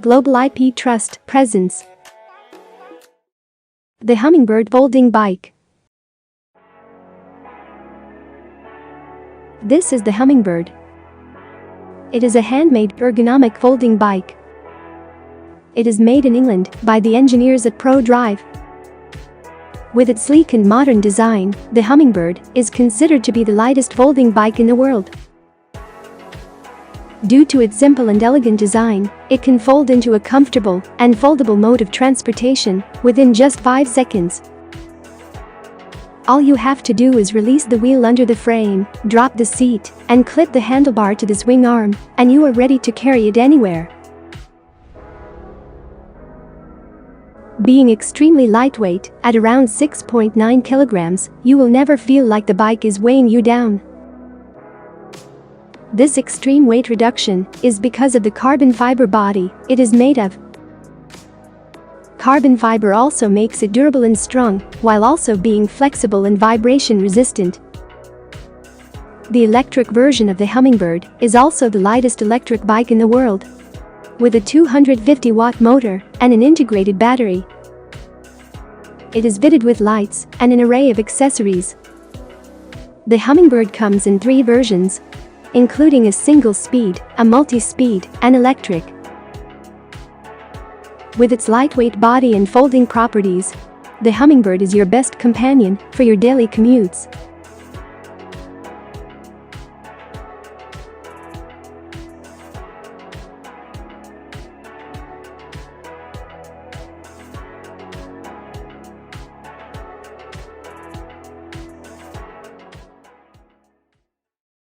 Globaliptrust presents the Hummingbird folding bike. This is the Hummingbird. It is a handmade, ergonomic folding bike. It is made in England by the engineers at ProDrive. With its sleek and modern design, the Hummingbird is considered to be the lightest folding bike in the world. Due to its simple and elegant design, it can fold into a comfortable and foldable mode of transportation within just 5 seconds. All you have to do is release the wheel under the frame, drop the seat, and clip the handlebar to the swing arm, and you are ready to carry it anywhere. Being extremely lightweight, at around 6.9 kilograms, you will never feel like the bike is weighing you down. This extreme weight reduction is because of the carbon fiber body it is made of. Carbon fiber also makes it durable and strong, while also being flexible and vibration resistant. The electric version of the Hummingbird is also the lightest electric bike in the world, with a 250-watt motor and an integrated battery. It is fitted with lights and an array of accessories. The Hummingbird comes in 3 versions, including a single-speed, a multi-speed, and electric. With its lightweight body and folding properties, the Hummingbird is your best companion for your daily commutes.